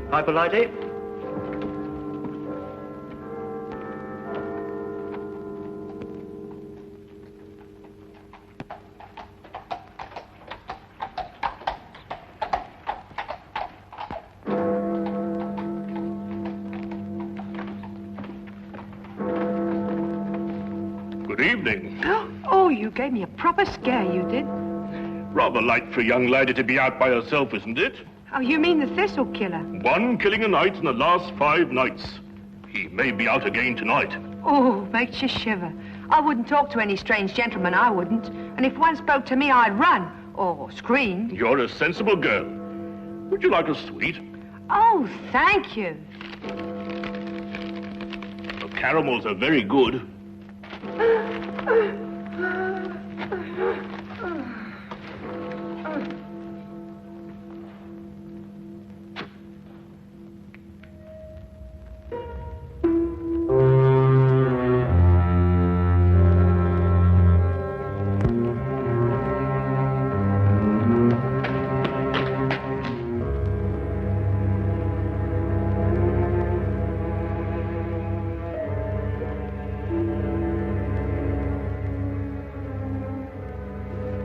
Pipe a lighty? Good evening. Oh, you gave me a proper scare, you did. Rather light for a young lady to be out by herself, isn't it? Oh, you mean the Thistle Killer? 1 killing a night in the last 5 nights. He may be out again tonight. Oh, makes you shiver. I wouldn't talk to any strange gentleman, I wouldn't. And if one spoke to me, I'd run. Or scream. You're a sensible girl. Would you like a sweet? Oh, thank you. The caramels are very good.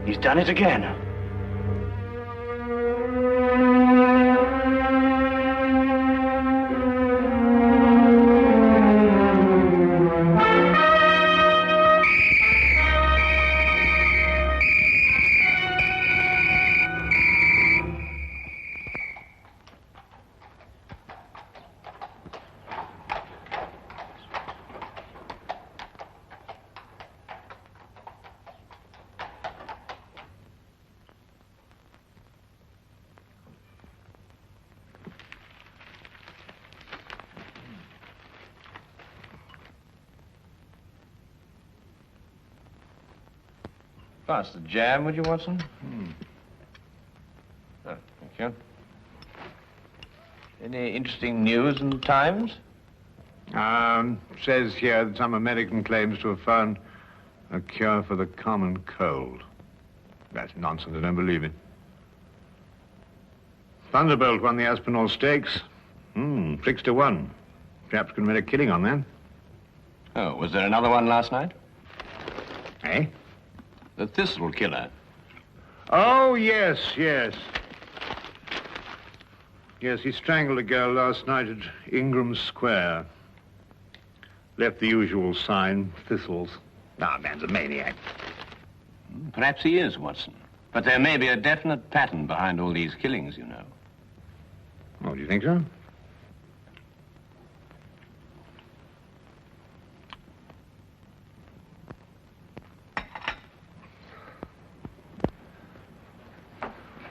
He's done it again. Pass the jam, would you, Watson? Oh, thank you. Any interesting news in the Times? Says here that some American claims to have found a cure for the common cold. That's nonsense, I don't believe it. Thunderbolt won the Aspinall Stakes. 6-1. Perhaps can make a killing on that. Oh, was there another one last night? Eh? The Thistle Killer. Oh, yes. Yes, he strangled a girl last night at Ingram Square. Left the usual sign, thistles. Ah, man's a maniac. Perhaps he is, Watson. But there may be a definite pattern behind all these killings, you know. Oh, do you think so?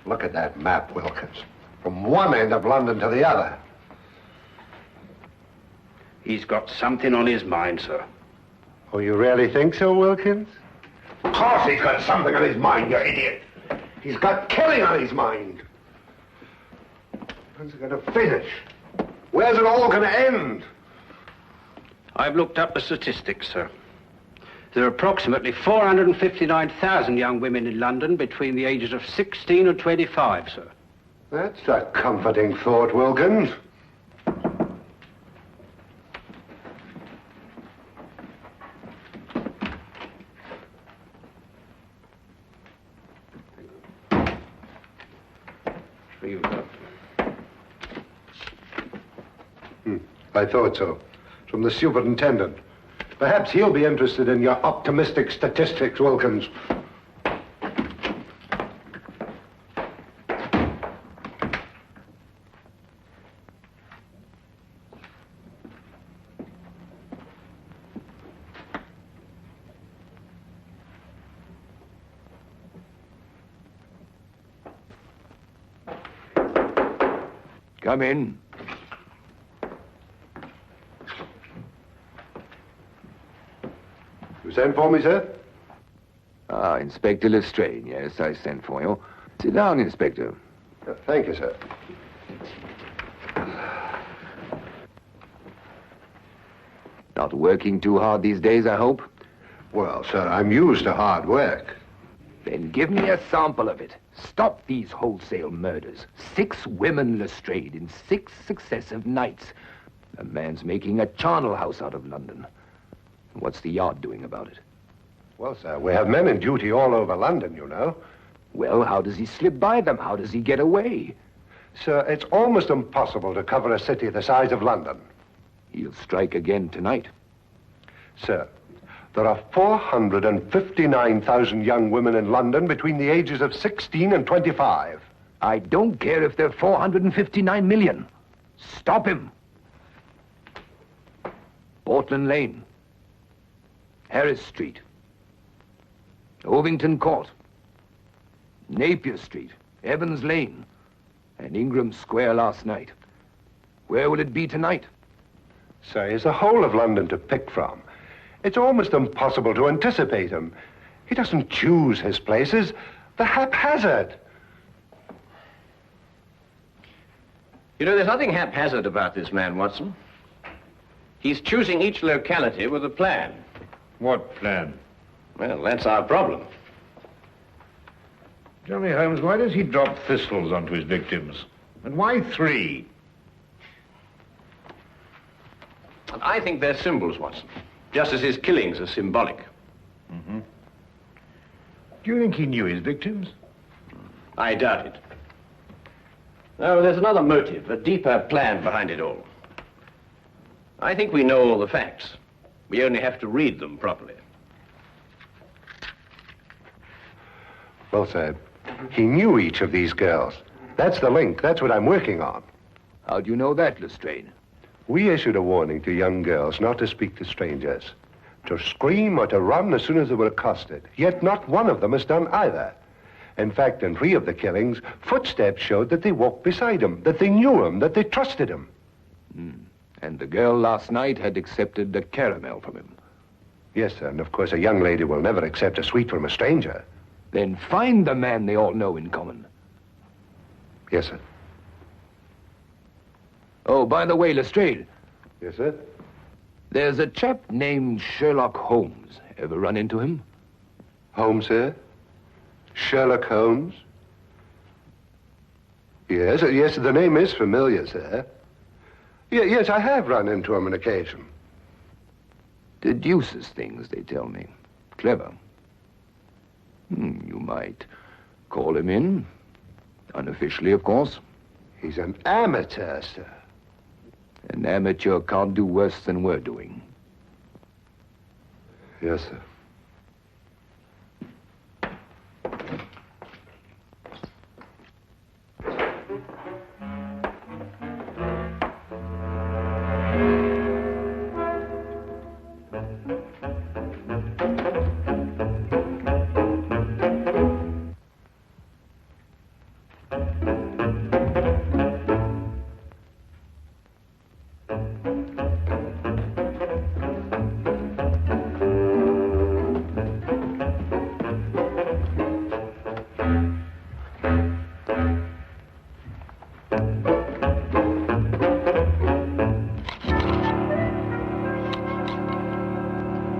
Look at that map, Wilkins. From one end of London to the other. He's got something on his mind, sir. Oh, you really think so, Wilkins? Of course he's got something on his mind, you idiot. He's got killing on his mind. When's it going to finish? Where's it all going to end? I've looked up the statistics, sir. There are approximately 459,000 young women in London between the ages of 16 and 25, sir. That's a comforting thought, Wilkins. I thought so. From the superintendent. Perhaps he'll be interested in your optimistic statistics, Wilkins. Come in. You sent for me, sir? Ah, Inspector Lestrade. Yes, I sent for you. Sit down, Inspector. Thank you, sir. Not working too hard these days, I hope? Well, sir, I'm used to hard work. Then give me a sample of it. Stop these wholesale murders. 6 women, Lestrade, in 6 successive nights. A man's making a charnel house out of London. What's the Yard doing about it? Well, sir, we have men in duty all over London, you know. Well, how does he slip by them? How does he get away? Sir, it's almost impossible to cover a city the size of London. He'll strike again tonight. Sir, there are 459,000 young women in London between the ages of 16 and 25. I don't care if they're 459 million. Stop him. Portland Lane, Harris Street, Ovington Court, Napier Street, Evans Lane, and Ingram Square last night. Where will it be tonight? Sir, he's the whole of London to pick from. It's almost impossible to anticipate him. He doesn't choose his places. They're haphazard. You know, there's nothing haphazard about this man, Watson. He's choosing each locality with a plan. What plan? Well, that's our problem. Tell me, Holmes, why does he drop thistles onto his victims? And why 3? I think they're symbols, Watson. Just as his killings are symbolic. Mm-hmm. Do you think he knew his victims? I doubt it. No, there's another motive, a deeper plan behind it all. I think we know all the facts. We only have to read them properly. Well, sir, he knew each of these girls. That's the link. That's what I'm working on. How do you know that, Lestrade? We issued a warning to young girls not to speak to strangers, to scream or to run as soon as they were accosted. Yet not one of them has done either. In fact, in 3 of the killings, footsteps showed that they walked beside him, that they knew him, that they trusted him. And the girl last night had accepted a caramel from him. Yes, sir, and of course a young lady will never accept a sweet from a stranger. Then find the man they all know in common. Yes, sir. Oh, by the way, Lestrade, Yes, sir. there's a chap named Sherlock Holmes. Ever run into him? Holmes, sir? Sherlock Holmes? Yes, yes, the name is familiar, sir. Yes, I have run into him on occasion. Deduces things, they tell me. Clever. You might call him in. Unofficially, of course. He's an amateur, sir. An amateur can't do worse than we're doing. Yes, sir.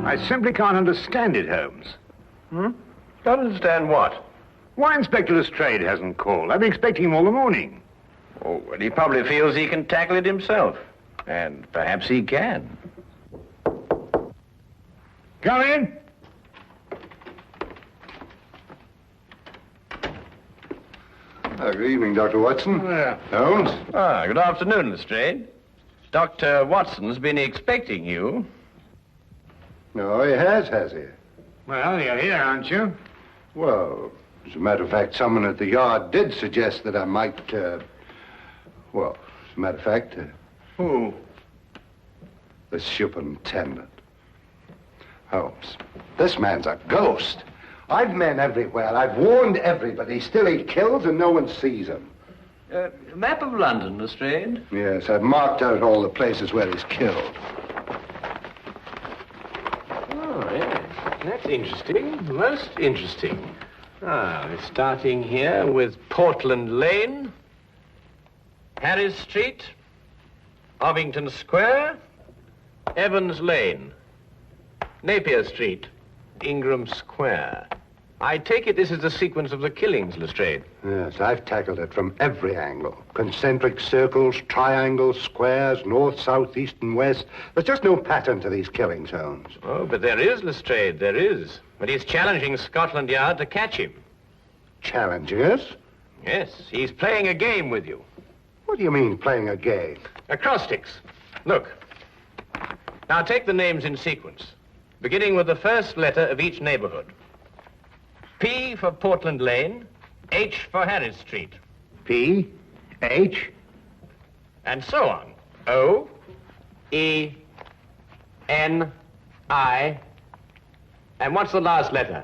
I simply can't understand it, Holmes. Don't understand what? Why Inspector Lestrade hasn't called? I've been expecting him all the morning. Oh, well, he probably feels he can tackle it himself. And perhaps he can. Come in. Good evening, Dr. Watson. Yeah. Holmes? Good afternoon, Lestrade. Dr. Watson's been expecting you. No, he has he? Well, you're here, aren't you? Well, as a matter of fact, someone at the Yard did suggest that I might, well, as a matter of fact... Who? The superintendent. Holmes, this man's a ghost. I've men everywhere. I've warned everybody. Still he kills and no one sees him. Map of London, Lestrade. Yes, I've marked out all the places where he's killed. Oh, yes. That's interesting. Most interesting. We're starting here with Portland Lane, Harris Street, Ovington Square, Evans Lane, Napier Street, Ingram Square. I take it this is the sequence of the killings, Lestrade. Yes, I've tackled it from every angle. Concentric circles, triangles, squares, north, south, east, and west. There's just no pattern to these killing zones. Oh, but there is, Lestrade, there is. But he's challenging Scotland Yard to catch him. Challenging us? Yes, he's playing a game with you. What do you mean, playing a game? Acrostics. Look. Now take the names in sequence, beginning with the first letter of each neighborhood. P for Portland Lane, H for Harris Street. P, H, And so on. O, E, N, I. And what's the last letter?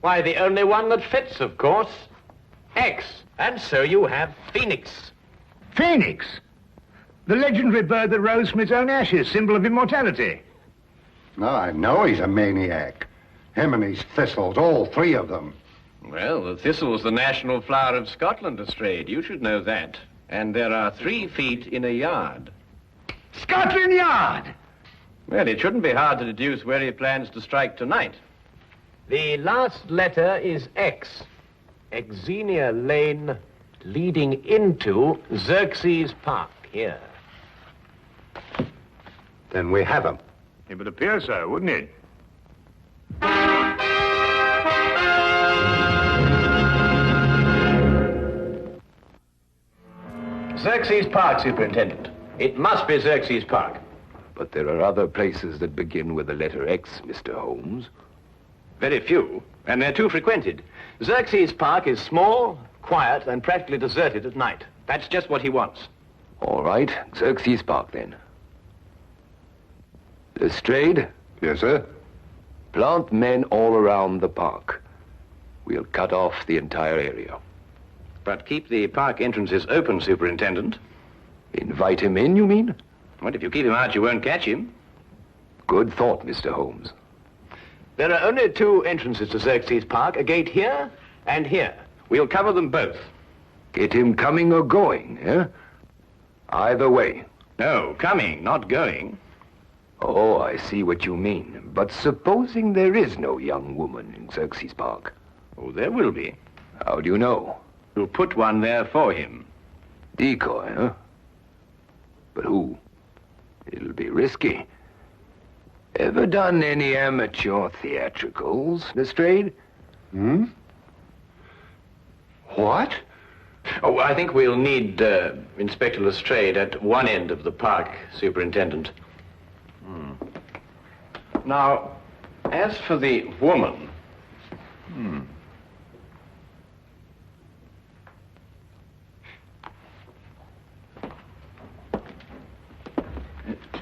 Why, the only one that fits, of course. X. And so you have Phoenix. Phoenix. The legendary bird that rose from its own ashes, symbol of immortality. No, I know he's a maniac. Him and his thistles, all three of them. Well, the thistle's the national flower of Scotland, Lestrade. You should know that. And there are 3 feet in a yard. Scotland Yard! Well, it shouldn't be hard to deduce where he plans to strike tonight. The last letter is X. Xenia Lane leading into Xerxes Park, here. Then we have him. It would appear so, wouldn't it? Xerxes Park, Superintendent. It must be Xerxes Park. But there are other places that begin with the letter X, Mr. Holmes. Very few, and they're too frequented. Xerxes Park is small, quiet, and practically deserted at night. That's just what he wants. All right, Xerxes Park, then. Lestrade, Yes, sir? plant men all around the park. We'll cut off the entire area. But keep the park entrances open, Superintendent. Invite him in, you mean? What, if you keep him out, you won't catch him? Good thought, Mr. Holmes. There are only 2 entrances to Xerxes Park, a gate here and here. We'll cover them both. Get him coming or going, eh? Either way. No, coming, not going. Oh, I see what you mean. But supposing there is no young woman in Xerxes Park, Oh, there will be. how do you know? We'll put one there for him. Decoy, huh? But who? It'll be risky. Ever done any amateur theatricals, Lestrade? Hmm? What? Oh, I think we'll need Inspector Lestrade at one end of the park, Superintendent. Now, as for the woman...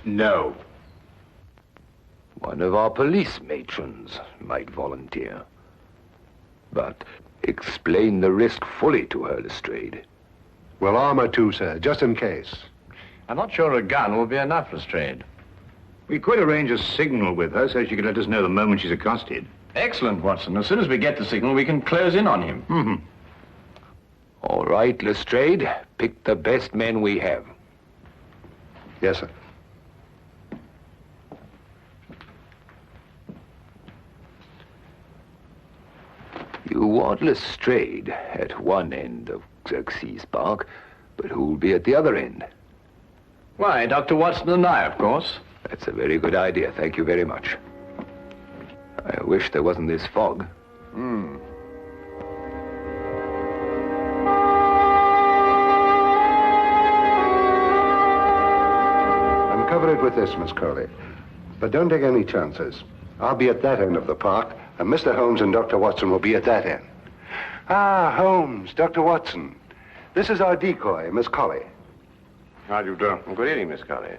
No. One of our police matrons might volunteer. But explain the risk fully to her, Lestrade. Well, armor too, sir, just in case. I'm not sure a gun will be enough, Lestrade. We could arrange a signal with her so she could let us know the moment she's accosted. Excellent, Watson. As soon as we get the signal, we can close in on him. Mm-hmm. All right, Lestrade. Pick the best men we have. Yes, sir. You want Lestrade at one end of Xerxes Park, but who'll be at the other end? Why, Dr. Watson and I, of course. That's a very good idea. Thank you very much. I wish there wasn't this fog. Uncover it with this, Miss Crowley. But don't take any chances. I'll be at that end of the park, and Mr. Holmes and Dr. Watson will be at that end. Ah, Holmes, Dr. Watson. This is our decoy, Miss Colley. How do you do? Good evening, Miss Colley.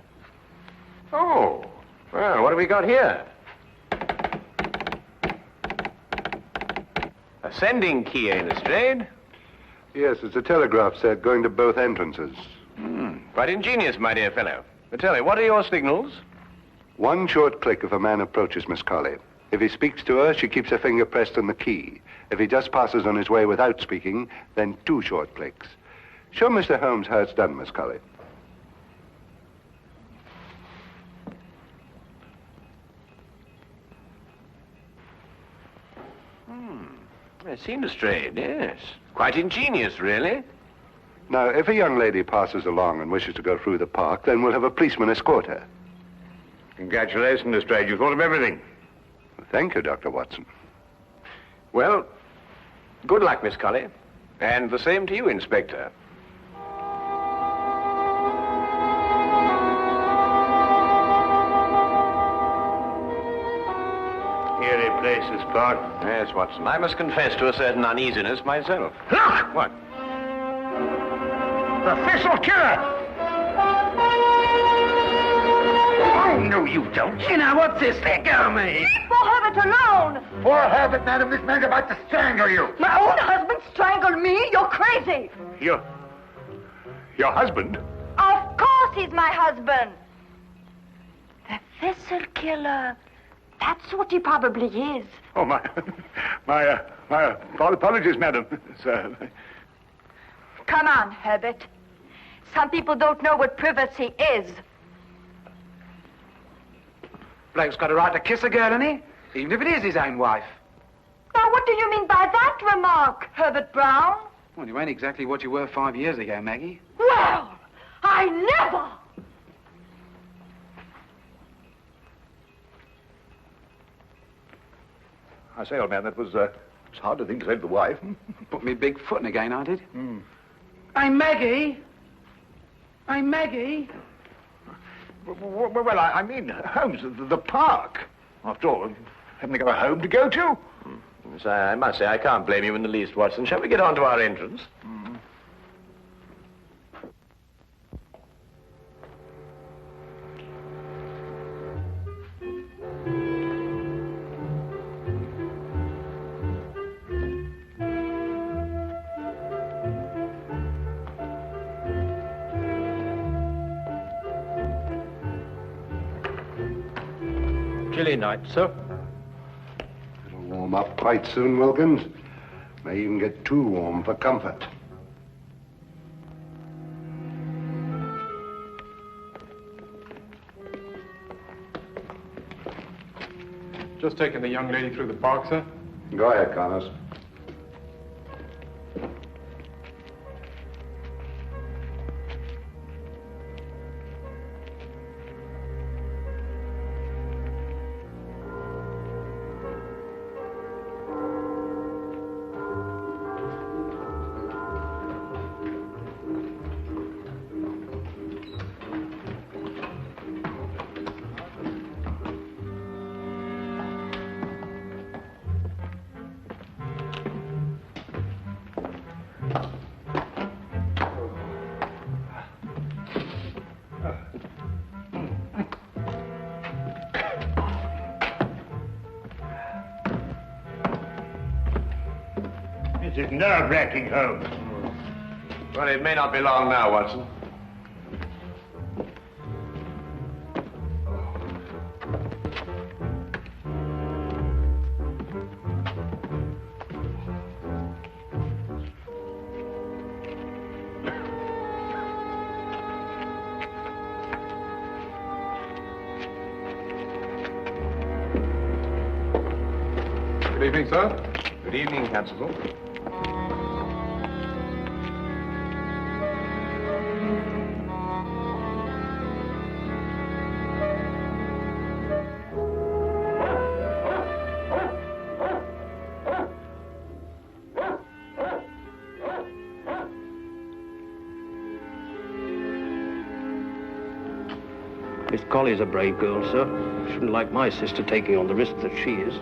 Oh, well, what have we got here? A sending key, eh, Lestrade? Yes, it's a telegraph set going to both entrances. Quite ingenious, my dear fellow. But tell me, what are your signals? One short click if a man approaches Miss Colley. If he speaks to her, she keeps her finger pressed on the key. If he just passes on his way without speaking, then 2 short clicks. Show Mr. Holmes how it's done, Miss Colley. I've seen Lestrade, yes. Quite ingenious, really. Now, if a young lady passes along and wishes to go through the park, then we'll have a policeman escort her. Congratulations, Lestrade. You thought of everything. Thank you, Dr. Watson. Well, good luck, Miss Colley. And the same to you, Inspector. Eerie place, this park. Yes, Watson. I must confess to a certain uneasiness myself. Look! What? The Thistle Killer! Oh, no, you don't. You know, what's this? Let go of me. Leave poor Herbert alone. Poor Herbert, madam, this man's about to strangle you. My own husband strangled me? You're crazy. Your husband? Of course he's my husband. The Thistle Killer. That's what he probably is. Oh, my apologies, madam. Sir. Come on, Herbert. Some people don't know what privacy is. Bloke's got a right to kiss a girl, hasn't he? Even if it is his own wife. Now, what do you mean by that remark, Herbert Brown? Well, you ain't exactly what you were 5 years ago, Maggie. Well, I never! I say, old man, that was it's hard to think to save the wife. Put me big foot in again, I did. Hey, Maggie! Hey, Maggie! Well, I mean, Holmes, the park. After all, haven't they got a home to go to? Yes, I must say, I can't blame you in the least, Watson. Shall we get on to our entrance? Chilly night, sir. It'll warm up quite soon, Wilkins. May even get too warm for comfort. Just taking the young lady through the park, sir. Go ahead, Connors. This is nerve-wracking, Holmes. Well, it may not be long now, Watson. Good evening, sir. Good evening, Constable. Miss Colley's a brave girl, sir. Shouldn't like my sister taking on the risk that she is.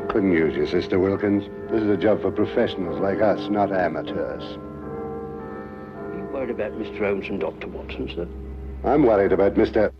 Couldn't use your sister, Wilkins. This is a job for professionals like us, not amateurs. Are you worried about Mr. Holmes and Dr. Watson, sir? I'm worried about Mr.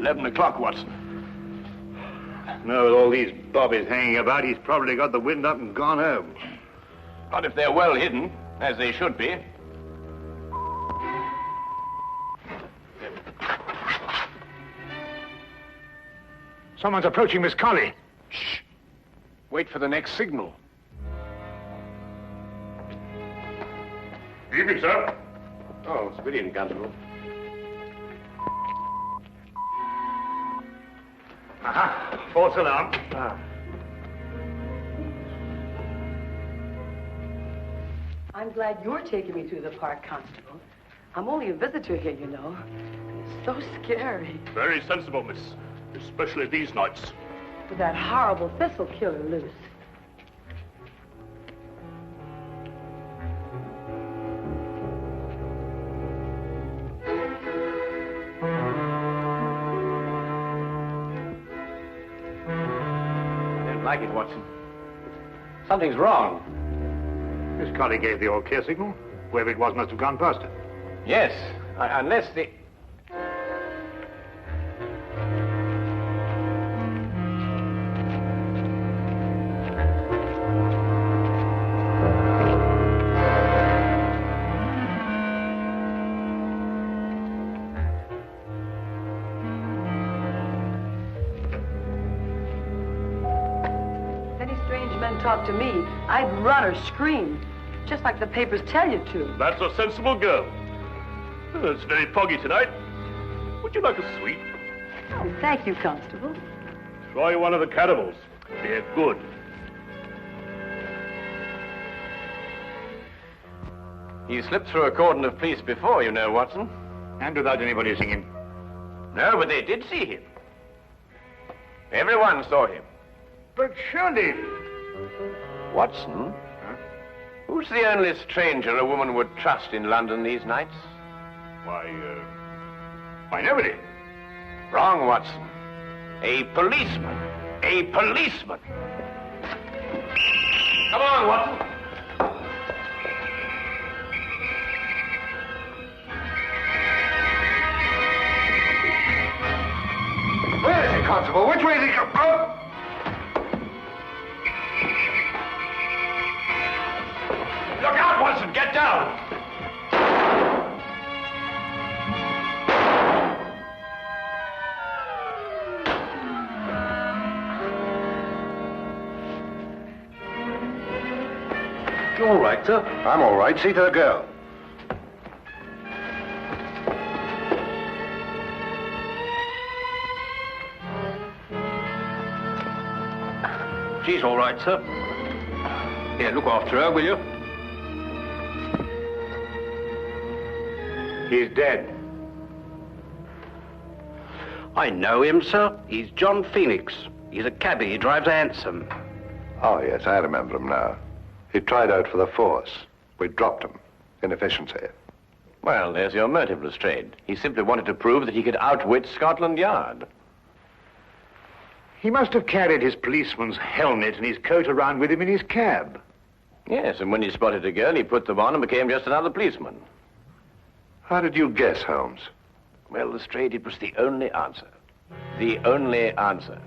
11 o'clock, Watson. No, with all these bobbies hanging about, he's probably got the wind up and gone home. Not if they're well hidden, as they should be. Someone's approaching Miss Colley. Shh. Wait for the next signal. Evening, sir. Oh, it's good evening, Constable. Aha, false alarm. I'm glad you're taking me through the park, Constable. I'm only a visitor here, you know. It's so scary. Very sensible, miss. Especially these nights. With that horrible Thistle Killer loose. I don't like it, Watson. Something's wrong. Miss Colley gave the all-clear signal. Whoever it was must have gone past her. Yes, unless the... If any strange men talk to me, I'd run or scream. Just like the papers tell you to. That's a sensible girl. It's very foggy tonight. Would you like a sweet? Oh, thank you, Constable. Try one of the caramels. They're good. He slipped through a cordon of police before, you know, Watson. And without anybody seeing him. No, but they did see him. Everyone saw him. But surely... Watson? Who's the only stranger a woman would trust in London these nights? Why, nobody. Wrong, Watson. A policeman. A policeman. Come on, Watson. Where is he, Constable? Which way is he going? Oh! Look out, Watson! Get down! You all right, sir? I'm all right. See to the girl. She's all right, sir. Here, look after her, will you? He's dead. I know him, sir. He's John Phoenix. He's a cabbie. He drives a hansom. Oh, yes, I remember him now. He tried out for the force. We dropped him. Inefficiency. Well, there's your motive, Lestrade. He simply wanted to prove that he could outwit Scotland Yard. He must have carried his policeman's helmet and his coat around with him in his cab. Yes, and when he spotted a girl, he put them on and became just another policeman. How did you guess, Holmes? Well, Lestrade, it was the only answer. The only answer.